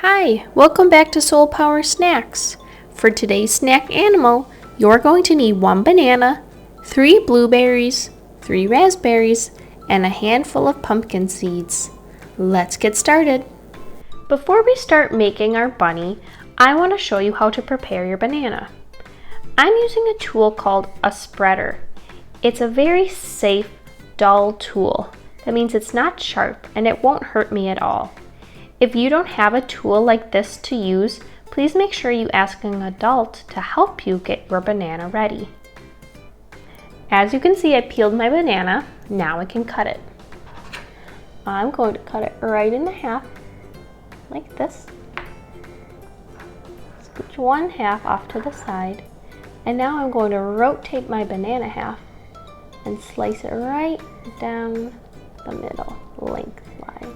Hi, welcome back to Soul Power Snacks. For today's snack animal, you're going to need 1 banana, 3 blueberries, 3 raspberries, and a handful of pumpkin seeds. Let's get started. Before we start making our bunny, I want to show you how to prepare your banana. I'm using a tool called a spreader. It's a very safe, dull tool. That means it's not sharp and it won't hurt me at all. If you don't have a tool like this to use, please make sure you ask an adult to help you get your banana ready. As you can see, I peeled my banana. Now I can cut it. I'm going to cut it right in half, like this. Scooch 1/2 off to the side. And now I'm going to rotate my banana half and slice it right down the middle, lengthwise.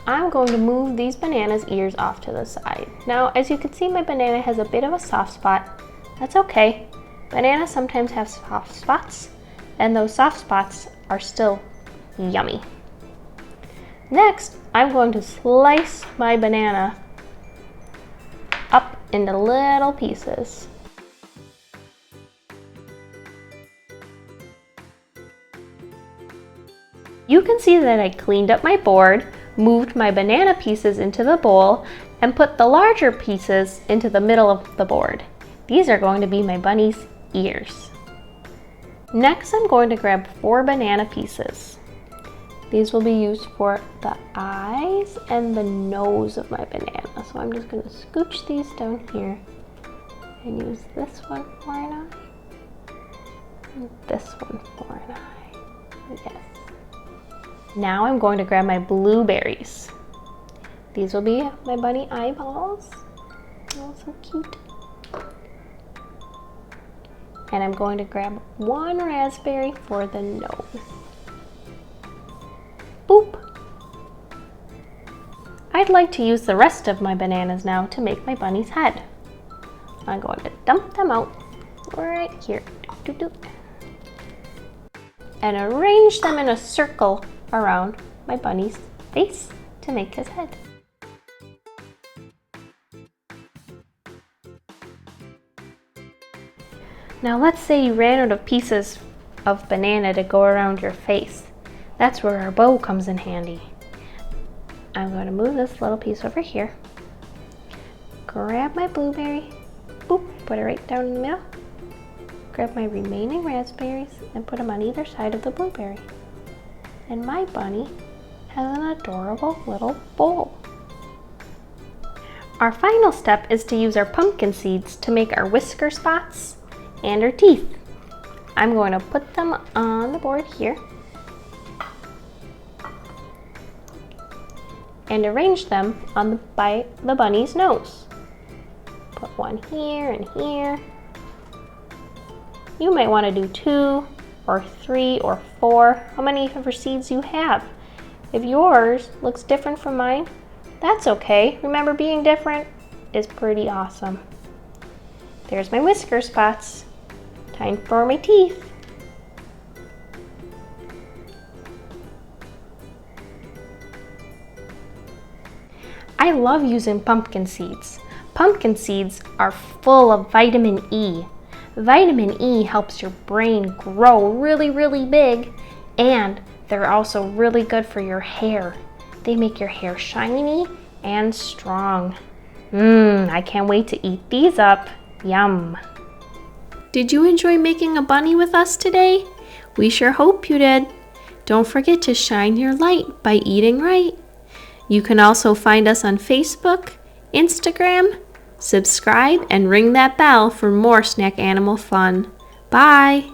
I'm going to move these bananas' ears off to the side. Now, as you can see, my banana has a bit of a soft spot. That's okay. Bananas sometimes have soft spots, and those soft spots are still yummy. Next, I'm going to slice my banana up into little pieces. You can see that I cleaned up my board, moved my banana pieces into the bowl, and put the larger pieces into the middle of the board. These are going to be my bunny's ears. Next, I'm going to grab 4 banana pieces. These will be used for the eyes and the nose of my banana. So I'm just going to scooch these down here and use this one for an eye and this one for an eye. Yes. Now I'm going to grab my blueberries. These will be my bunny eyeballs. Oh, so cute. And I'm going to grab 1 raspberry for the nose. Boop. I'd like to use the rest of my bananas now to make my bunny's head. I'm going to dump them out right here. And arrange them in a circle around my bunny's face to make his head. Now let's say you ran out of pieces of banana to go around your face. That's where our bow comes in handy. I'm going to move this little piece over here. Grab my blueberry, boop, put it right down in the middle. Grab my remaining raspberries and put them on either side of the blueberry. And my bunny has an adorable little bowl. Our final step is to use our pumpkin seeds to make our whisker spots and her teeth. I'm going to put them on the board here and arrange them on the bunny's nose. Put 1 here and here. You might want to do 2 or 3 or 4, how many of your seeds you have. If yours looks different from mine, that's okay. Remember, being different is pretty awesome. There's my whisker spots. Time for my teeth. I love using pumpkin seeds. Pumpkin seeds are full of vitamin E. Vitamin E helps your brain grow really, really big, and they're also really good for your hair. They make your hair shiny and strong. I can't wait to eat these up. Yum. Did you enjoy making a bunny with us today? We sure hope you did. Don't forget to shine your light by eating right. You can also find us on Facebook, Instagram. Subscribe and ring that bell for more snack animal fun. Bye!